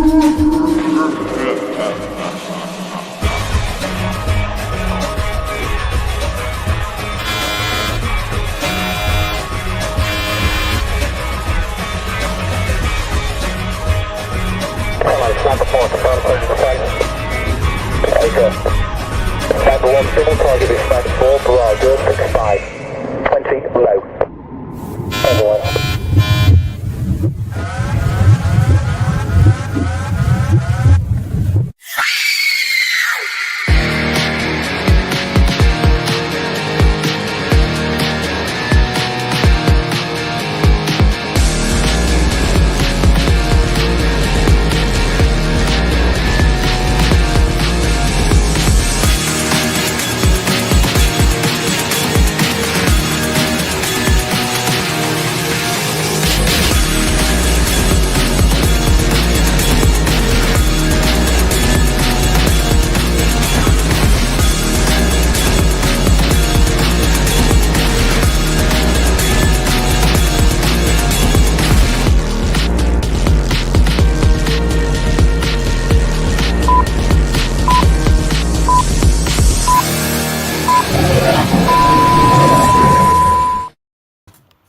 Number 1, triple target is flight 4, Bravo, 65, 20 low. Everyone.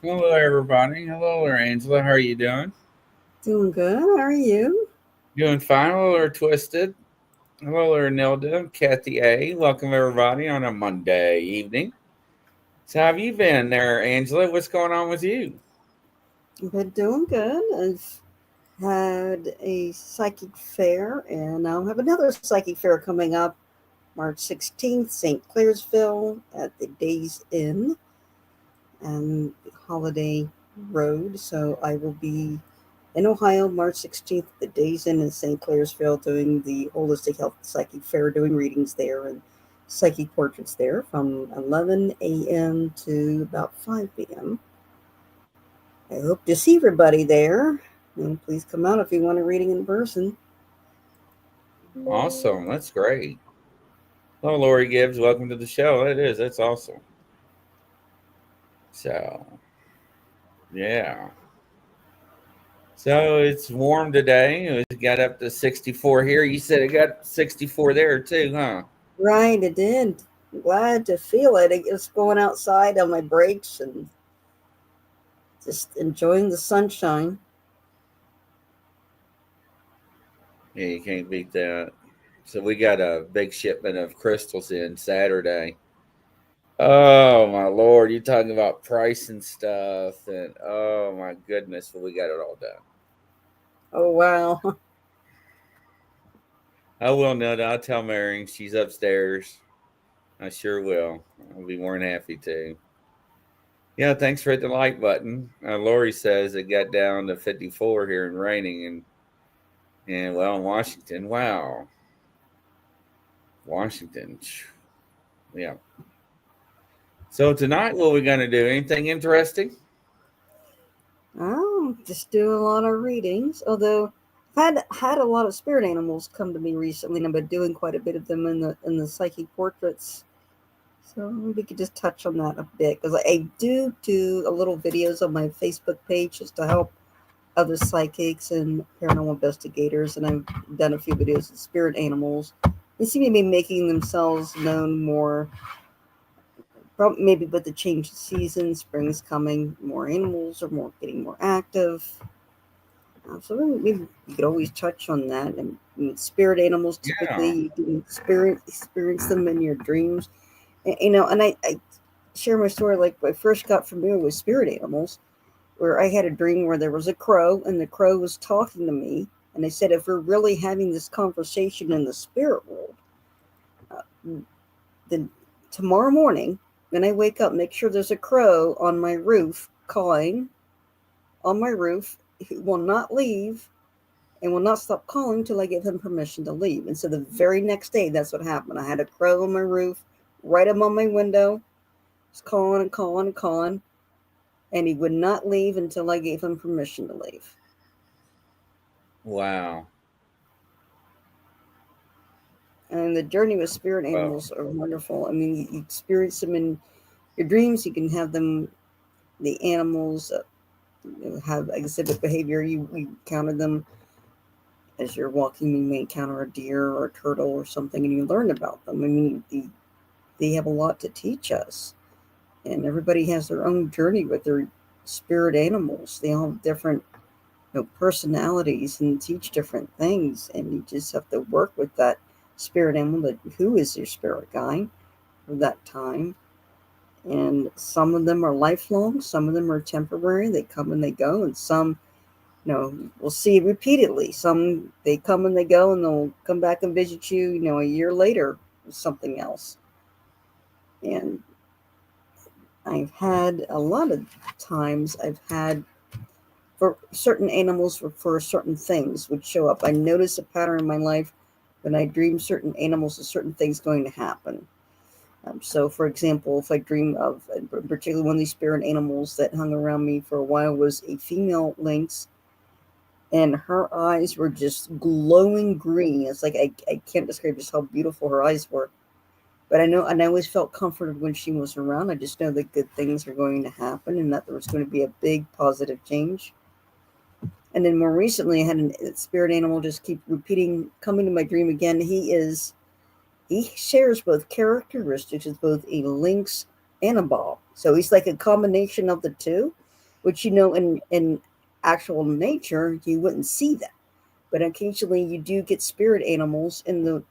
Hello, everybody. Hello there, Angela. How are you doing? Doing good. How are you? Doing fine. Hello there, Twisted. Hello there, Nilda, Kathy A. Welcome, everybody, on a Monday evening. So how have you been there, Angela? What's going on with you? I've been doing good. I've had a psychic fair, and I'll have another psychic fair coming up March 16th, St. Clairsville at the Days Inn and Holiday Road. So I will be in Ohio March 16th at the Days Inn in St. Clairsville doing the Holistic Health Psychic Fair, doing readings there and psychic portraits there from 11 a.m. to about 5 p.m. I hope to see everybody there. And please come out if you want a reading in person. Awesome. That's great. Hello, Lori Gibbs. Welcome to the show. It is. That's awesome. So, yeah. So it's warm today. It got up to 64 here. You said it got 64 there too, huh? Right, it did. Glad to feel it. I was going outside on my breaks and just enjoying the sunshine. Yeah, you can't beat that. So we got a big shipment of crystals in Saturday. Oh my Lord, you're talking about price and stuff, and oh my goodness, but we got it all done. Oh wow. I will know that. I'll tell Mary. She's upstairs. I sure will. I'll be more than happy to. Yeah, thanks for hitting the like button. Lori says it got down to 54 here and raining, and well, in Washington, wow. Washington. Yeah. So tonight, what are we going to do? Anything interesting? Oh, just do a lot of readings. Although I've had a lot of spirit animals come to me recently, and I've been doing quite a bit of them in the psychic portraits. So we could just touch on that a bit, because I do a little videos on my Facebook page just to help other psychics and paranormal investigators, and I've done a few videos of spirit animals. They seem to be making themselves known more. Probably maybe with the change of season, spring's coming, more animals are getting more active. So maybe you could always touch on that. And spirit animals, typically, you can experience them in your dreams. And I share my story. Like, I first got familiar with spirit animals, where I had a dream where there was a crow, and the crow was talking to me. And I said, if we're really having this conversation in the spirit world, then tomorrow morning, when I wake up, make sure there's a crow on my roof cawing on my roof. He will not leave and will not stop calling till I give him permission to leave. And so the very next day, that's what happened. I had a crow on my roof, right up on my window. He's calling and calling and calling, and he would not leave until I gave him permission to leave. Wow. And the journey with spirit animals are wonderful. I mean, you experience them in your dreams. You can have them, the animals have exhibit behavior. You encounter them as you're walking, you may encounter a deer or a turtle or something, and you learn about them. I mean, they have a lot to teach us, and everybody has their own journey with their spirit animals. They all have different, personalities and teach different things, and you just have to work with that spirit animal, who is your spirit guide for that time. And some of them are lifelong, some of them are temporary. They come and they go, and some, we'll see repeatedly. Some, they come and they go, and they'll come back and visit you, a year later with something else. And I've had a lot of times, for certain animals, for certain things would show up. I notice a pattern in my life when I dream certain animals, a certain thing's going to happen. So, for example, if I dream of, particularly one of these spirit animals that hung around me for a while was a female lynx, and her eyes were just glowing green. It's like I can't describe just how beautiful her eyes were. But I know, and I always felt comforted when she was around. I just know that good things are going to happen and that there was going to be a big positive change. And then more recently, I had a spirit animal just keep repeating, coming to my dream again. He shares both characteristics as both a lynx and a ball. So he's like a combination of the two, which, in actual nature, you wouldn't see that. But occasionally you do get spirit animals in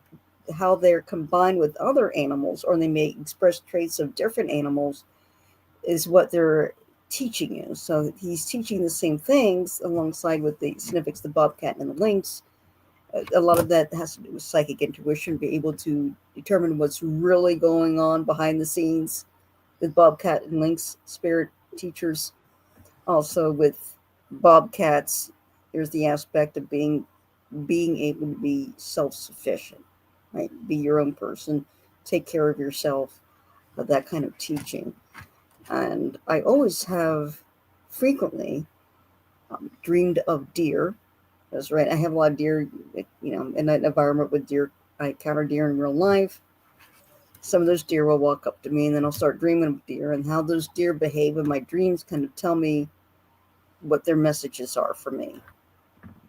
how they're combined with other animals, or they may express traits of different animals, is what they're teaching you. So he's teaching the same things alongside with the sniffix, the bobcat and the lynx. A lot of that has to do with psychic intuition, be able to determine what's really going on behind the scenes with bobcat and lynx spirit teachers. Also with bobcats, there's the aspect of being able to be self-sufficient, right? Be your own person, take care of yourself, that kind of teaching. And I always have frequently dreamed of deer. That's right. I have a lot of deer, in an environment with deer. I encounter deer in real life. Some of those deer will walk up to me, and then I'll start dreaming of deer, and how those deer behave in my dreams kind of tell me what their messages are for me.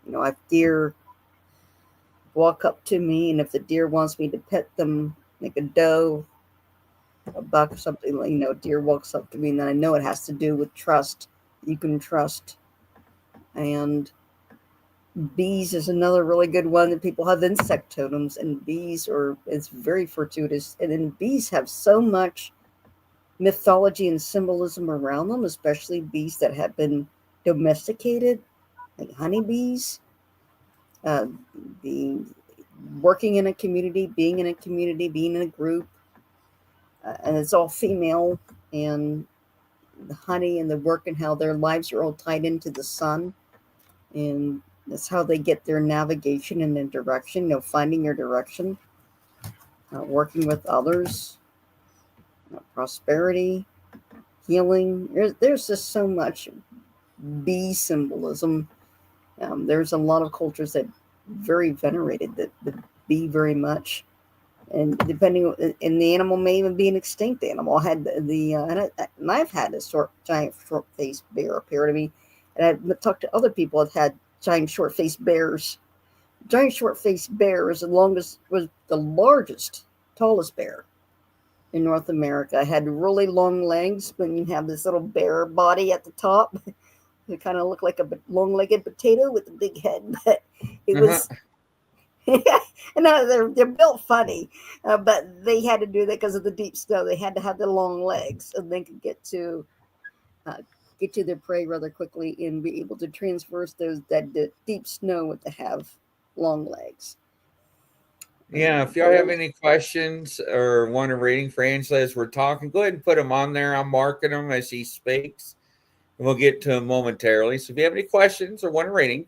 If deer walk up to me, and if the deer wants me to pet them, like a doe, a buck, something like, deer walks up to me, and then I know it has to do with trust. You can trust. And bees is another really good one that people have insect totems, and it's very fortuitous. And then bees have so much mythology and symbolism around them, especially bees that have been domesticated, like honeybees. The working in a community, being in a community, being in a group, and it's all female, and the honey and the work and how their lives are all tied into the sun, and that's how they get their navigation and their direction, finding your direction, working with others, prosperity, healing. There's just so much bee symbolism. There's a lot of cultures that very venerated the bee very much. And depending, and the animal may even be an extinct animal. I had and I've had a giant short-faced bear appear to me, and I've talked to other people that had giant short-faced bears. Giant short-faced bear was the largest, tallest bear in North America. It had really long legs, when you have this little bear body at the top. It kind of looked like a long-legged potato with a big head, but it was. And they're built funny, but they had to do that because of the deep snow. They had to have the long legs, and they could get to their prey rather quickly and be able to traverse that deep snow with to have long legs. Yeah, if y'all have any questions or want a reading for Angela as we're talking, go ahead and put them on there. I'm marking them as she speaks, and we'll get to them momentarily. So if you have any questions or want a reading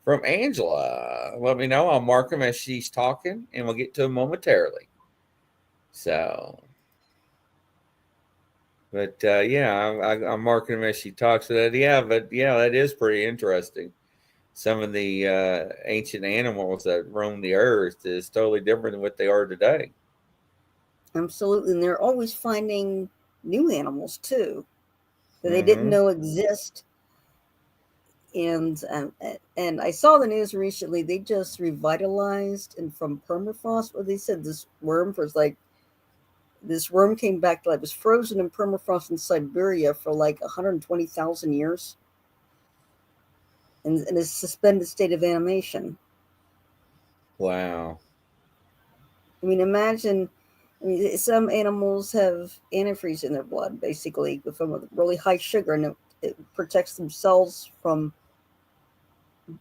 from Angela, let me know. I'll mark them as she's talking, and we'll get to them momentarily. So, but I'm marking them as she talks. So that is pretty interesting. Some of the ancient animals that roam the earth is totally different than what they are today. Absolutely, and they're always finding new animals too that they didn't know exist and I saw the news recently. They just revitalized and from permafrost. What they said, this worm came back to life. It was frozen in permafrost in Siberia for like 120,000 years, and in a suspended state of animation. Wow. I mean, imagine. I mean, some animals have antifreeze in their blood, basically, from really high sugar, and it protects themselves from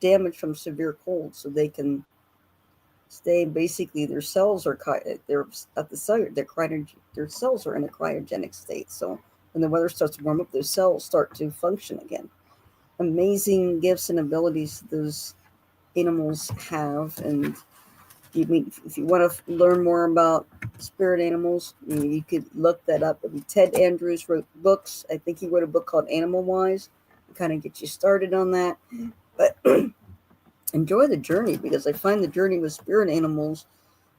damage from severe cold, so they can stay. Basically, their cells are they're at the cellular. Their cells are in a cryogenic state. So when the weather starts to warm up, those cells start to function again. Amazing gifts and abilities those animals have, and if you want to learn more about spirit animals, you could look that up. I mean, Ted Andrews wrote books. I think he wrote a book called Animal Wise to kind of get you started on that. But enjoy the journey, because I find the journey with spirit animals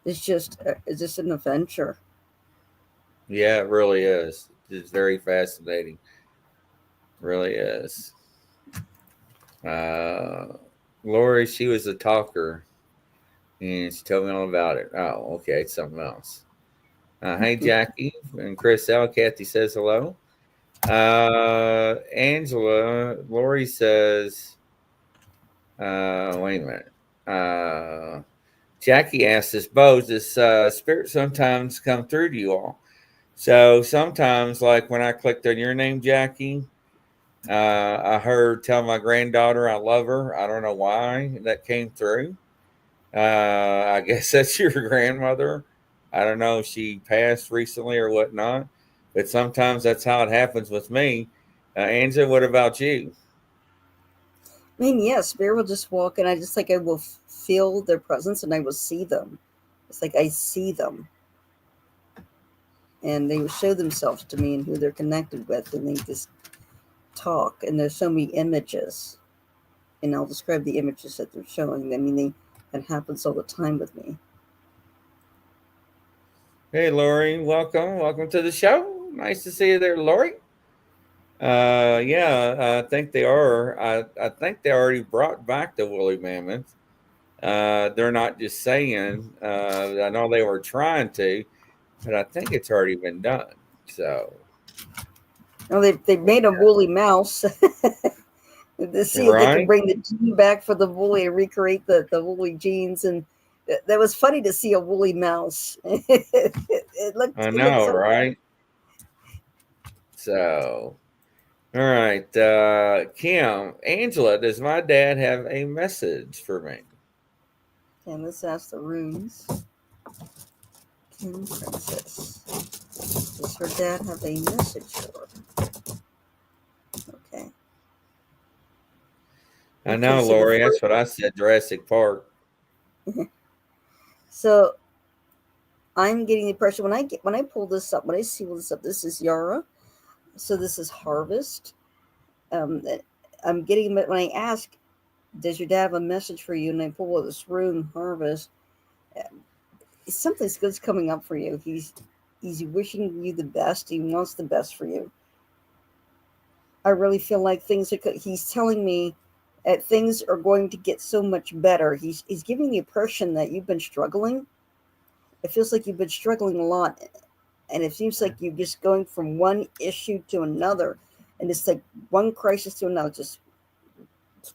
is just an adventure. Yeah, it really is. It's very fascinating. Really is. Lori, she was a talker, and she told me all about it. Oh, okay, it's something else. Hey, Jackie and Chris L. Kathy says hello. Angela, Lori says, wait a minute. Jackie asked us both, does spirit sometimes come through to you all? So sometimes, like when I clicked on your name, Jackie, I heard tell my granddaughter I love her. I don't know why that came through. I guess that's your grandmother. I don't know if she passed recently or whatnot, but sometimes that's how it happens with me. Angela, what about you? I mean, yeah, spirit will just walk, and I will feel their presence, and I will see them. It's like I see them, and they will show themselves to me and who they're connected with, and they just talk. And there's so many images, and I'll describe the images that they're showing. I mean, that happens all the time with me. Hey, Lori, welcome to the show. Nice to see you there, Lori. Yeah, I think they are. I think they already brought back the woolly mammoth. They're not just saying. I know they were trying to, but I think it's already been done. So, Oh, they made a woolly mouse. To see if they can right? bring the gene back for the woolly and recreate the woolly genes, and that was funny to see a woolly mouse. it I looked know, so. right? So, all right, Kim, Angela, does my dad have a message for me? And let's ask the runes. Kim Princess. Does her dad have a message for her? Okay. I Okay, know, so the Lori. That's first, what I said. Jurassic Park. so I'm getting the impression when I pull this up, when I see this up, this is Yara. So this is Harvest. I'm getting when I ask, does your dad have a message for you? And I pull out this rune, Harvest. Something's good's coming up for you. He's wishing you the best. He wants the best for you. I really feel like he's telling me that things are going to get so much better. He's giving the impression that you've been struggling. It feels like you've been struggling a lot, and it seems like you're just going from one issue to another, and it's like one crisis to another. Just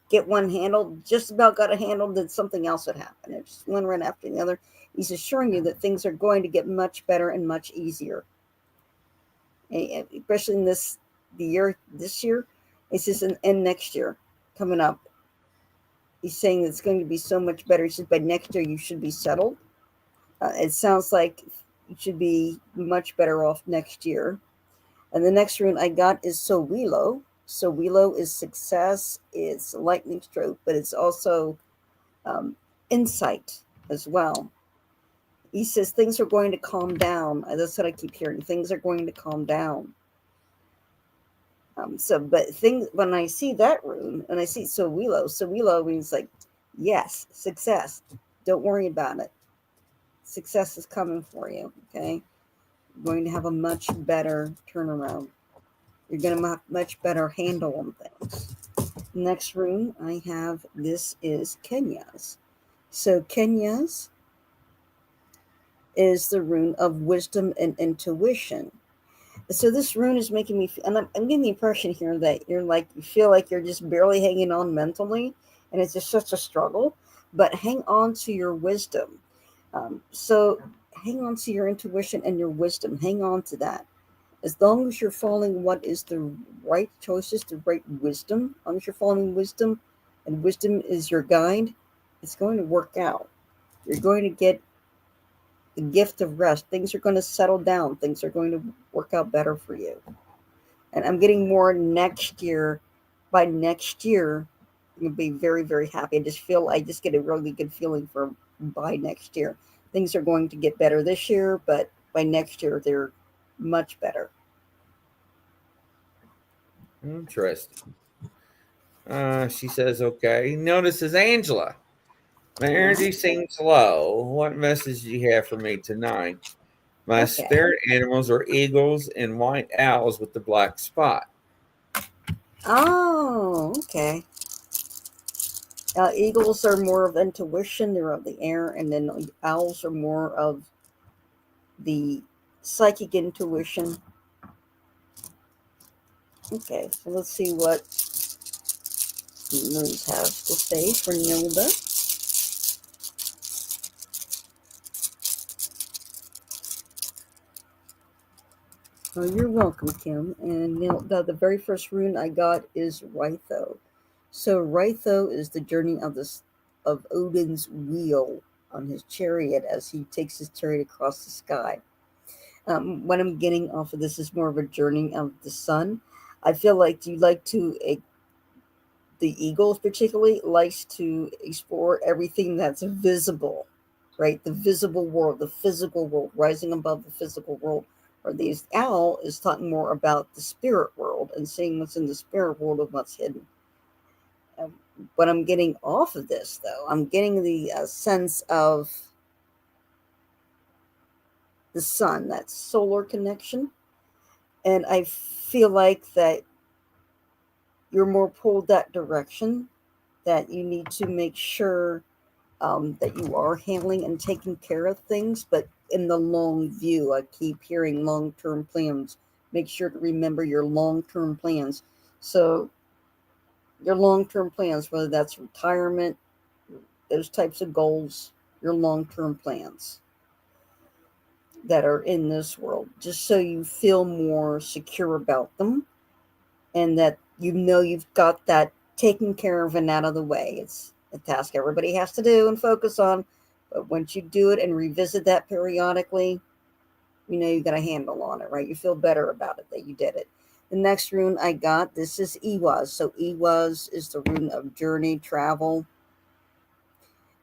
get one handled, just about got it handled, then something else would happen. It's just one right after the other. He's assuring you that things are going to get much better and much easier, especially in this year. It's just and next year coming up. He's saying it's going to be so much better. He says by next year you should be settled. It sounds like you should be much better off next year. And the next rune I got is Sowilo. Sowilo is success, it's lightning stroke, but it's also insight as well. He says things are going to calm down. That's what I keep hearing. Things are going to calm down. But things when I see that rune and I see Sowilo means like, yes, success. Don't worry about it. Success is coming for you. Okay, you're going to have a much better turnaround. You're going to have a much better handle on things. Next rune I have, this is Kenya's. So Kenya's is the rune of wisdom and intuition. So this rune is making me feel, and I'm getting the impression here that you're like, you feel like you're just barely hanging on mentally, and it's just such a struggle. But hang on to your wisdom. So hang on to your intuition and your wisdom. Hang on to that. As long as you're following what is the right choices, the right wisdom, as long as you're following wisdom, and wisdom is your guide, it's going to work out. You're going to get the gift of rest. Things are going to settle down. Things are going to work out better for you. And I'm getting more next year. By next year, I'm going to be very, very happy. I just get a really good feeling for by next year. Things are going to get better this year, but by next year, they're much better. Interesting. She says, okay. Notices Angela. My energy seems low. What message do you have for me tonight? My Okay. spirit animals are eagles and white owls with the black spot. Oh, okay. Eagles are more of intuition, they're of the air, and then owls are more of the psychic intuition. Okay, so let's see what the moons have to say for Nilda. Oh, you're welcome, Kim. And Nilda, the very first rune I got is Rytho. So Rytho is the journey of Odin's wheel on his chariot as he takes his chariot across the sky. What I'm getting off of this is more of a journey of the sun. I feel like you like to, the eagles particularly likes to explore everything that's visible, right? The visible world, the physical world, rising above the physical world. Or the owl is talking more about the spirit world and seeing what's in the spirit world and what's hidden. What I'm getting off of this, though, I'm getting the sense of the sun, that solar connection. And I feel like that you're more pulled that direction, that you need to make sure that you are handling and taking care of things, but in the long view. I keep hearing long-term plans. Make sure to remember your long-term plans. So your long-term plans, whether that's retirement, those types of goals, your long-term plans that are in this world, just so you feel more secure about them and that you know you've got that taken care of and out of the way. It's a task everybody has to do and focus on, but once you do it and revisit that periodically, you know you got a handle on it, right? You feel better about it that you did it. The next rune I got, this is Iwaz. So Iwaz is the rune of journey, travel,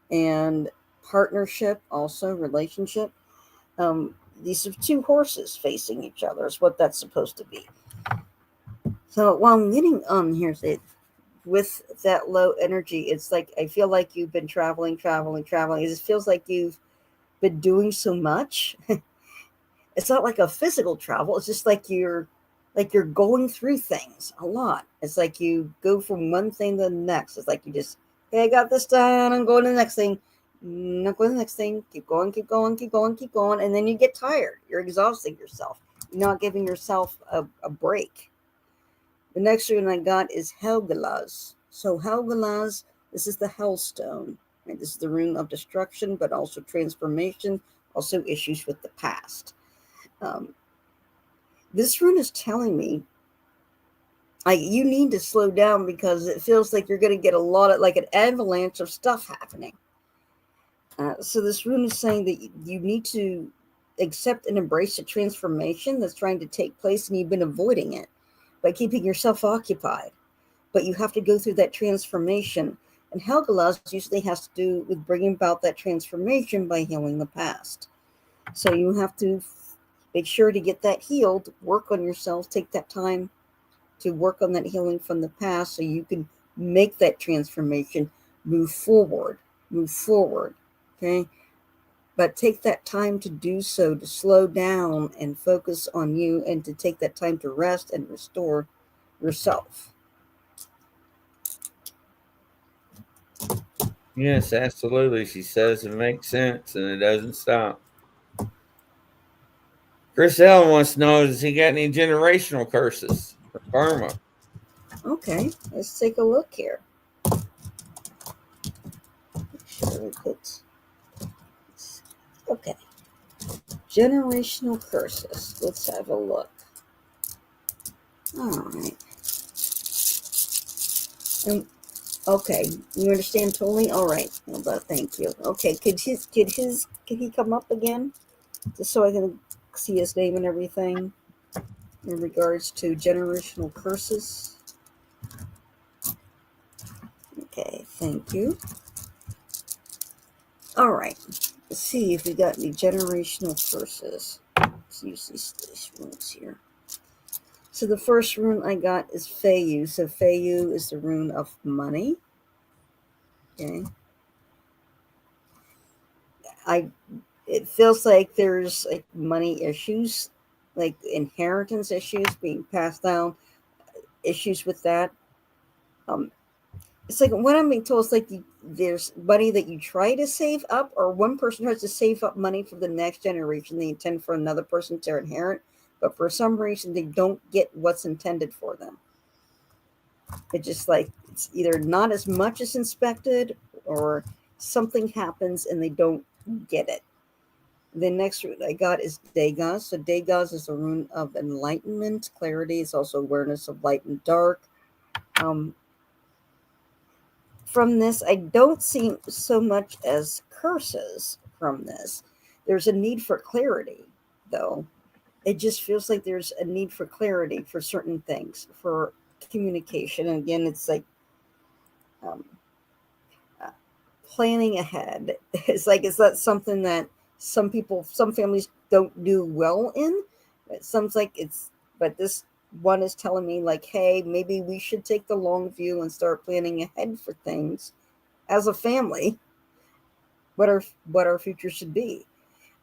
and partnership, also relationship. These are two horses facing each other is what that's supposed to be. So while I'm getting here, with that low energy, it's like I feel like you've been traveling. It feels like you've been doing so much. It's not like a physical travel. It's just like you're going through things a lot. It's like you go from one thing to the next. It's like you just, hey, I got this done. I'm going to the next thing. Not going to the next thing. Keep going, and then you get tired. You're exhausting yourself. You're not giving yourself a break. The next rune I got is Helgelaz. So Helgelaz, this is the Hellstone. Right? This is the rune of destruction, but also transformation, also issues with the past. This rune is telling me you need to slow down because it feels like you're going to get a lot of, like, an avalanche of stuff happening. So this rune is saying that you need to accept and embrace a transformation that's trying to take place, and you've been avoiding it by keeping yourself occupied. But you have to go through that transformation. And Helgelaz usually has to do with bringing about that transformation by healing the past. So you have to make sure to get that healed, work on yourself, take that time to work on that healing from the past so you can make that transformation, move forward, okay? But take that time to do so, to slow down and focus on you, and to take that time to rest and restore yourself. Yes, absolutely. She says it makes sense and it doesn't stop. Chris Allen wants to know, does he got any generational curses or karma? Okay, let's take a look here. Sure we put. Okay, generational curses. Let's have a look. All right. And okay, you understand totally. All right. Well, thank you. Okay, could he come up again, just so I can see his name and everything in regards to generational curses? Okay, thank you. All right. Let's see if we got any generational curses. Let's use these runes here. So the first rune I got is Feiyu. So Feiyu is the rune of money. Okay. It feels like there's like money issues, like inheritance issues being passed down, issues with that. Um, it's like what I'm being told is like there's money that you try to save up, or one person tries to save up money for the next generation. They intend for another person to inherit, but for some reason they don't get what's intended for them. It's just like it's either not as much as inspected, or something happens and they don't get it. The next rune I got is Dagas. So Dagas is a rune of enlightenment, clarity. It's also awareness of light and dark. From this, I don't see so much as curses from this. There's a need for clarity, though. It just feels like there's a need for clarity for certain things, for communication. And again, it's like um, uh, planning ahead. It's not something that some families don't do well in. It sounds like but this one is telling me like, hey, maybe we should take the long view and start planning ahead for things as a family. What our future should be.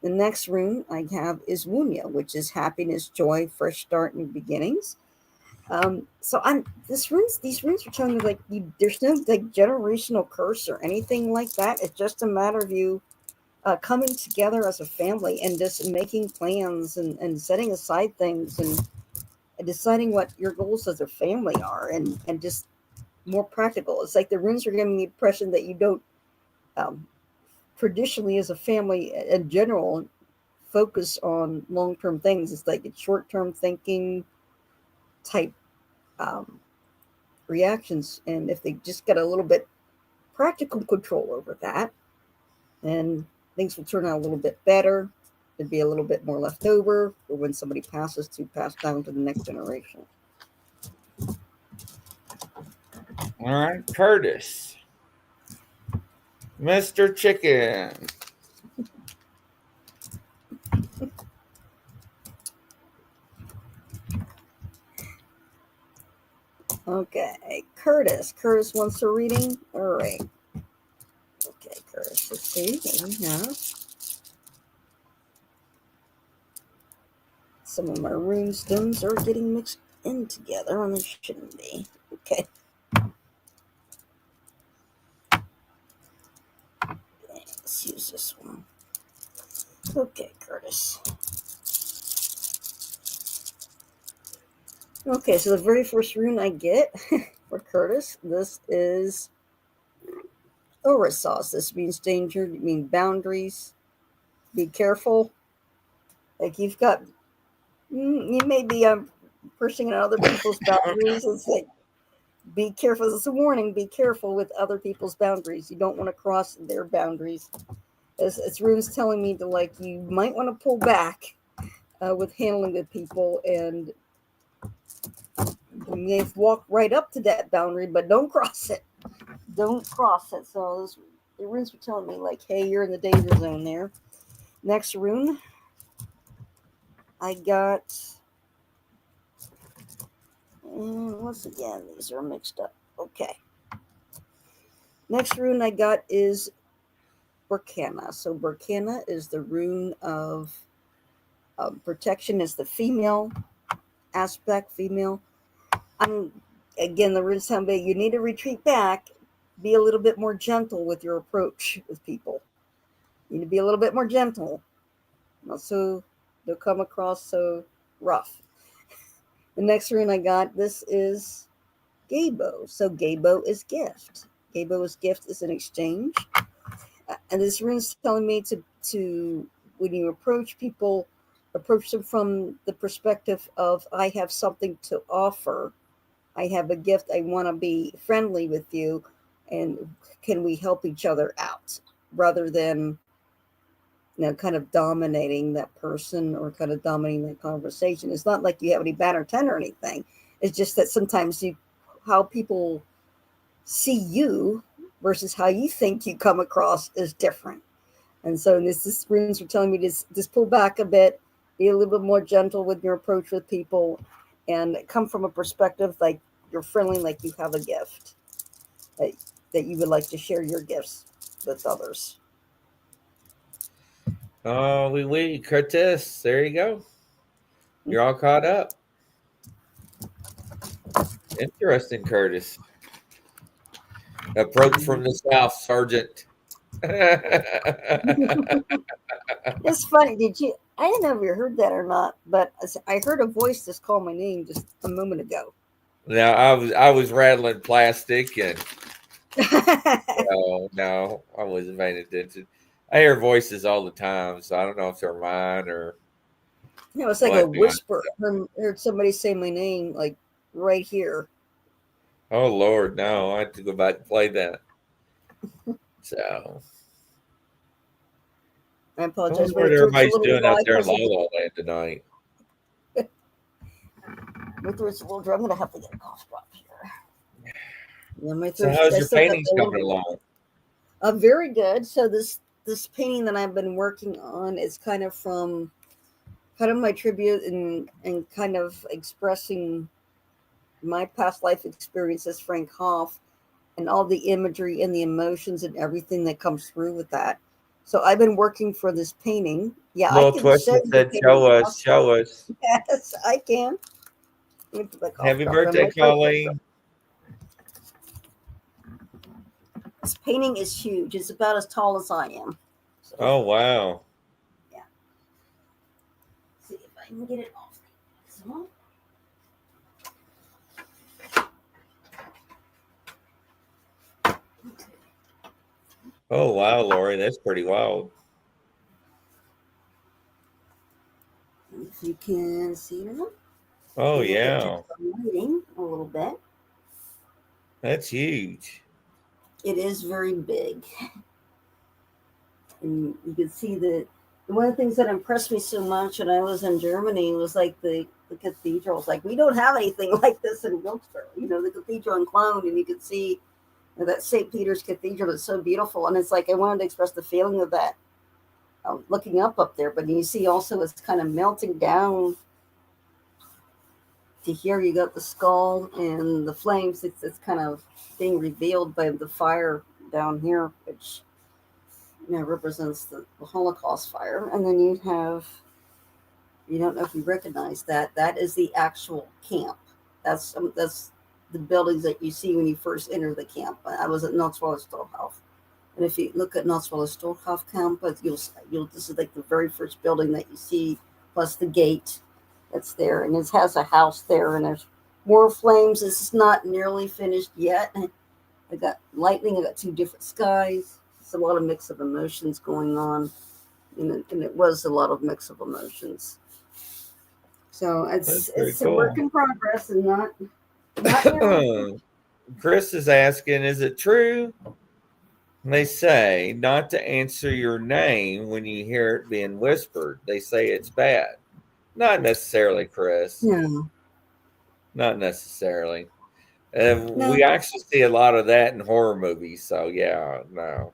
The next rune I have is Wunya, which is happiness, joy, fresh start, new beginnings. So these runes are telling me like there's no like generational curse or anything like that. It's just a matter of you coming together as a family and just making plans and setting aside things and deciding what your goals as a family are, and just more practical. It's like the runes are giving the impression that you don't um, traditionally as a family in general focus on long-term things. It's like it's short-term thinking type um, reactions, and if they just get a little bit practical control over that, then things will turn out a little bit better. There'd be a little bit more left over for when somebody passes to pass down to the next generation. All right, Curtis. Mr. Chicken. Okay, Curtis. Curtis wants a reading. All right. Okay, Curtis. Let's see what we have. Some of my rune stones are getting mixed in together, and they shouldn't be. Okay. Let's use this one. Okay, Curtis. Okay, so the very first rune I get for Curtis, this is Sauce. This means danger, it means boundaries. Be careful. Like you may be pushing on other people's boundaries. It's like, be careful. It's a warning. Be careful with other people's boundaries. You don't want to cross their boundaries. It's runes telling me to like, you might want to pull back with handling with people, and you may walk right up to that boundary, but don't cross it. Don't cross it. So the runes were telling me like, hey, you're in the danger zone there. Next rune I got, and once again, these are mixed up. Okay. Next rune I got is Burkana. So Burkana is the rune of protection, is the female aspect, female. Again, the runes tell me you need to retreat back, be a little bit more gentle with your approach with people. You need to be a little bit more gentle, not so they'll come across so rough. The next rune I got, this is Gabo. So Gabo is gift. Gabo's gift is an exchange. And this rune's telling me to when you approach people, approach them from the perspective of, I have something to offer. I have a gift. I want to be friendly with you. And can we help each other out? Rather than, kind of dominating that person or kind of dominating that conversation. It's not like you have any bad intent or anything. It's just that sometimes how people see you versus how you think you come across is different. And so this runes are telling me just pull back a bit, be a little bit more gentle with your approach with people, and come from a perspective like you're friendly, like you have a gift, that you would like to share your gifts with others. Oh, we Curtis. There you go. You're all caught up. Interesting, Curtis. Approach from the south, Sergeant. It's funny. I didn't know if you heard that or not, but I heard a voice just call my name just a moment ago. Now I was rattling plastic and no, I wasn't paying attention. I hear voices all the time, so I don't know if they're mine or. It's like a whisper. I heard somebody say my name, like right here. Oh Lord, no! I have to go back and play that. So. I apologize. What everybody's doing out there in La La Land tonight? My throat's a little dry. I'm gonna have to get a cough drop here. Yeah, my So how's your paintings coming along? Very good. So this painting that I've been working on is kind of my tribute and kind of expressing my past life experience as Frank Hoff and all the imagery and the emotions and everything that comes through with that. So I've been working for this painting. Yeah, Little twist said, "Show us, show us." Yes, I can. Happy birthday, Colleen. This painting is huge. It's about as tall as I am. So, oh, wow. Yeah. Let's see if I can get it off. So. Oh, wow, Lori. That's pretty wild. If you can see it. Oh, yeah. Lighting a little bit. That's huge. It is very big. And you can see that one of the things that impressed me so much when I was in Germany was like the cathedrals. Like, we don't have anything like this in Wilkesboro. The cathedral in Cologne, and you could see that St. Peter's Cathedral is so beautiful. And it's like I wanted to express the feeling of that looking up there. But you see also it's kind of melting down to here. You got the skull and the flames. It's kind of being revealed by the fire down here, which represents the Holocaust fire. And then you don't know if you recognize that is the actual camp. That's the buildings that you see when you first enter the camp. I was at Notzweiler-Stolhof, and if you look at Notzweiler-Stolhof camp, you'll this is like the very first building that you see, plus the gate that's there, and it has a house there, and there's more flames. This is not nearly finished yet. I got lightning. I got two different skies. It's a lot of mix of emotions going on, and it was a lot of mix of emotions. So it's cool. A work in progress, and not Chris is asking, is it true they say not to answer your name when you hear it being whispered? They say it's bad. Not necessarily, Chris. No. Not necessarily. No. We actually see a lot of that in horror movies. So, yeah, no.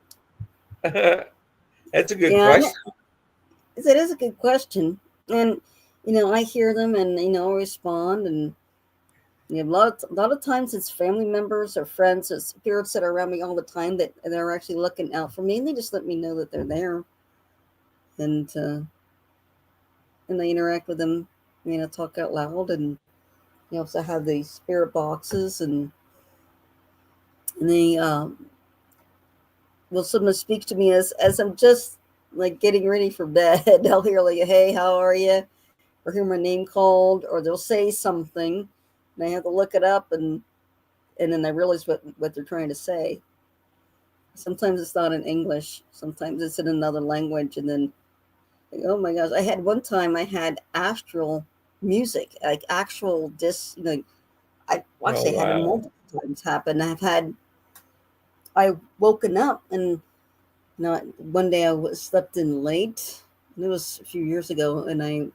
That's a good question. It is a good question. And, I hear them and, respond. And a lot of times it's family members or friends or spirits that are around me all the time that they're actually looking out for me. And they just let me know that they're there. And I interact with them, talk out loud. And also have the spirit boxes and they will someone speak to me as I'm just like getting ready for bed. They'll hear like, "Hey, how are you?" or hear my name called, or they'll say something, and I have to look it up, and then I realize what they're trying to say. Sometimes it's not in English, sometimes it's in another language, and then like, oh my gosh, I had one time I had astral music, like actual I Oh, actually had it wow. multiple times happen. I woken up and one day I was slept in late. And it was a few years ago, and I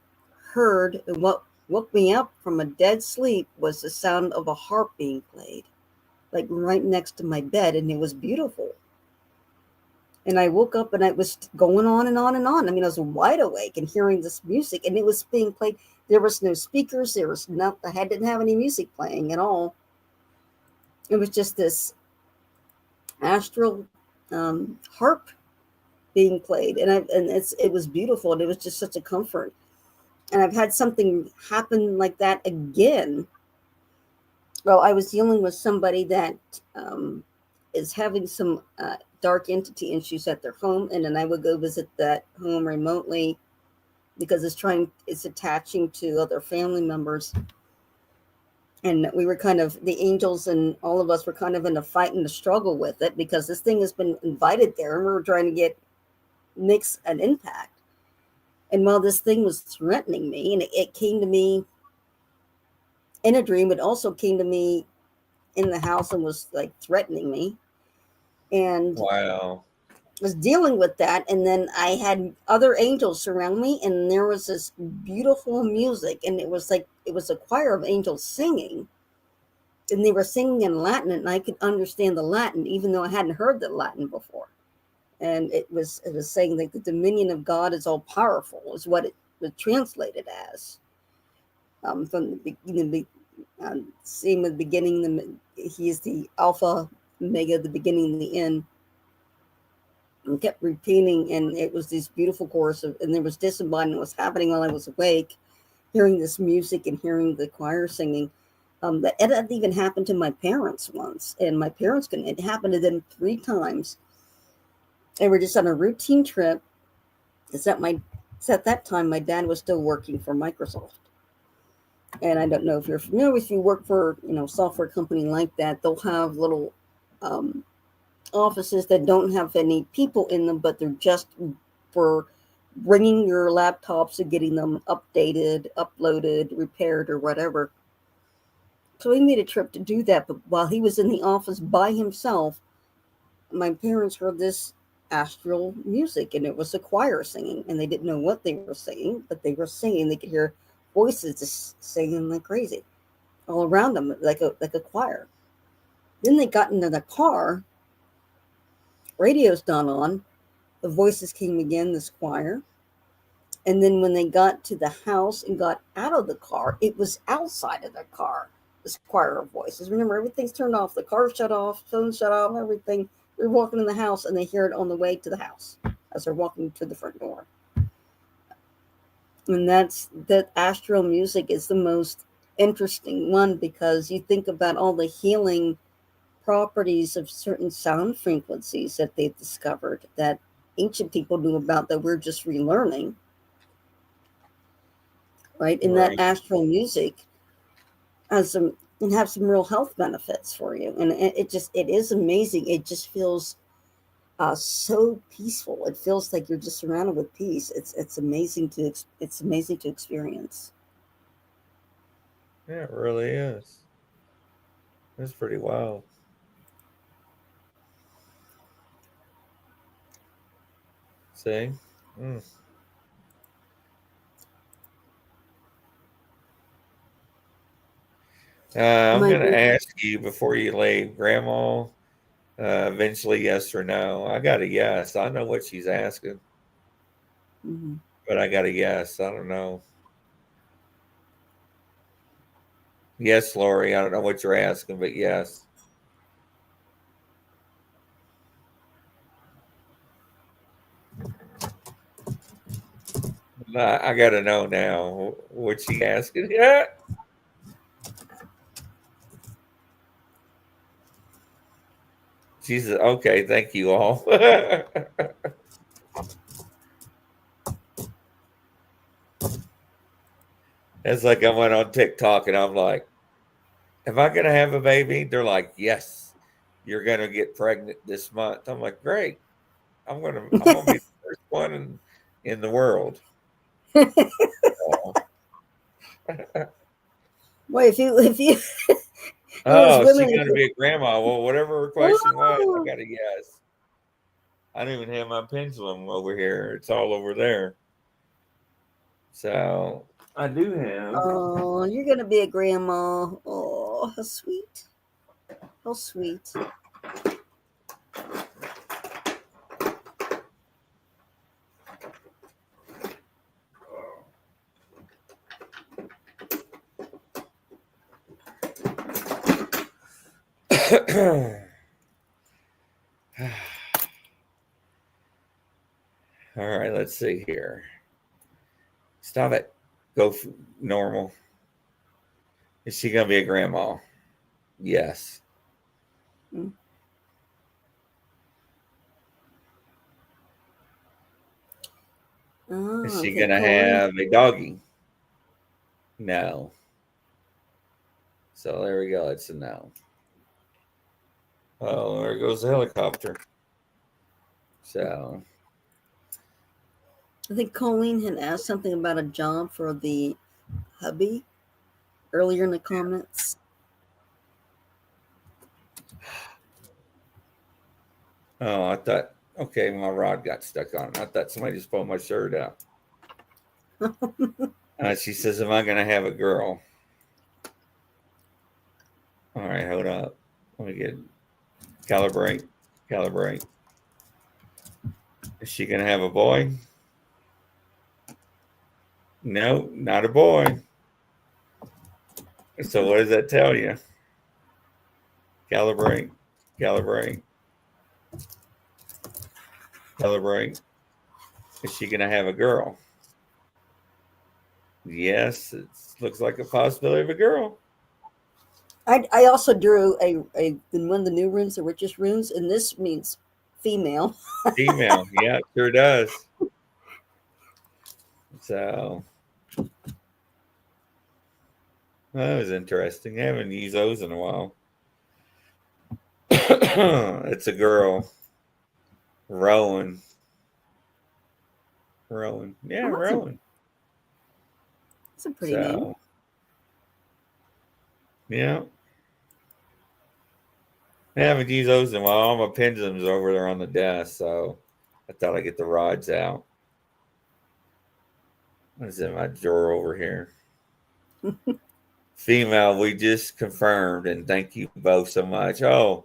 heard, and what woke me up from a dead sleep was the sound of a harp being played, like right next to my bed, and it was beautiful. And I woke up and it was going on and on and on. I mean, I was wide awake and hearing this music, and it was being played. There was no speakers. There was not. I didn't have any music playing at all. It was just this astral harp being played, and it was beautiful, and it was just such a comfort. And I've had something happen like that again. Well, I was dealing with somebody that is having some dark entity issues at their home, and then I would go visit that home remotely because it's attaching to other family members. And we were kind of, the angels and all of us were kind of in a fight and a struggle with it, because this thing has been invited there, and we were trying to mix an impact. And while this thing was threatening me, and it came to me in a dream, it also came to me in the house and was like threatening me, and Wow. was dealing with that. And then I had other angels surround me, and there was this beautiful music, and it was a choir of angels singing, and they were singing in Latin, and I could understand the Latin even though I hadn't heard the Latin before. And it was saying that the dominion of God is all powerful, is what it was translated as. From the beginning, same with the beginning, he is the Alpha, Omega, the beginning and the end. And kept repeating, and it was this beautiful chorus and there was disembodiment was happening while I was awake, hearing this music and hearing the choir singing. That it even happened to my parents once, and my parents it happened to them 3 times. They were just on a routine trip. It's at that time my dad was still working for Microsoft. And I don't know if you're familiar, if you work for software company like that, they'll have little offices that don't have any people in them, but they're just for bringing your laptops and getting them updated, uploaded, repaired, or whatever. So he made a trip to do that, but while he was in the office by himself, my parents heard this astral music, and it was a choir singing, and they didn't know what they were singing, but they were singing. They could hear voices just singing like crazy all around them, like a choir. Then they got into the car, radio's not on, the voices came again, this choir. And then when they got to the house and got out of the car, it was outside of the car, this choir of voices. Remember, everything's turned off. The car shut off, phone shut off, everything. They're walking in the house, and they hear it on the way to the house as they're walking to the front door. And that astral music is the most interesting one, because you think about all the healing properties of certain sound frequencies that they've discovered that ancient people knew about, that we're just relearning. Right? And that Right. astral music can have some real health benefits for you. And it is amazing. It just feels so peaceful. It feels like you're just surrounded with peace. It's amazing to experience. Yeah, it really is. That's pretty wild. See? Mm. I'm My going to ask you before you leave, Grandma, eventually yes or no. I got a yes. I know what she's asking, Mhm. but I got a yes. I don't know. Yes, Lori. I don't know what you're asking, but yes. I got to know now what she asking. Yeah. Jesus. Okay. Thank you all. It's like I went on TikTok and I'm like, am I going to have a baby? They're like, yes, you're going to get pregnant this month. I'm like, great. I'm going to be the first one in the world. Wait, if you those Oh, women, she's going to be a grandma. Well, whatever her question was, I oh, got a yes. I don't even have my pendulum over here. It's all over there. So I do have. oh, you're gonna be a grandma. Oh, how sweet. How sweet. All right, let's see here. Stop it. Go normal. Is she going to be a grandma? Yes. Mm. Oh, Is she okay, going to Colleen. have a doggy? No. So there we go. It's a no. Oh, there goes the helicopter. So I think Colleen had asked something about a job for the hubby earlier in the comments. oh, I thought, okay, my rod got stuck on it. I thought somebody just pulled my shirt out. She says, am I going to have a girl? All right, hold up. Let me get calibrate. Is she going to have a boy? No, not a boy. So what does that tell you? Calibrate. Is she going to have a girl? Yes, it looks like a possibility of a girl. I also drew a in one of the new runes, the richest runes, and this means female. Female. Yeah, it sure does. So that was interesting. I haven't used those in a while. It's a girl. Rowan. Yeah, Oh, Rowan. That's a pretty name. So, yeah. I haven't used those in a while. All my pendulums are over there on the desk, so I thought I'd get the rods out. What's in my drawer over here? Female, we just confirmed, and thank you both so much. Oh,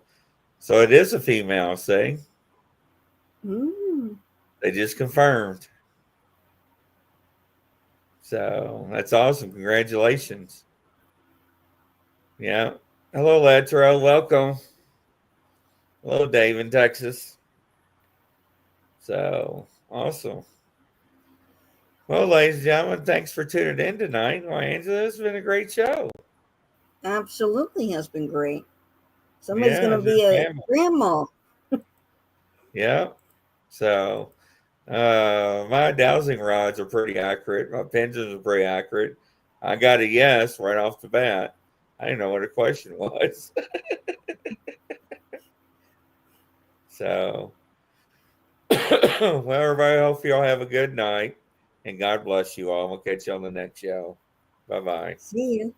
so it is a female, see? Mm. They just confirmed. So that's awesome. Congratulations. Yeah. Hello, Latro. Welcome. Hello, Dave in Texas. So awesome. Well, ladies and gentlemen, thanks for tuning in tonight. Well, Angela, it's been a great show. Absolutely has been great. Somebody's Yeah, going to be a grandma. Yeah. So my dowsing rods are pretty accurate. My pendulums are pretty accurate. I got a yes right off the bat. I didn't know what the question was. So, well, everybody, hope you all have a good night. And God bless you all. We'll catch you on the next show. Bye-bye. See you.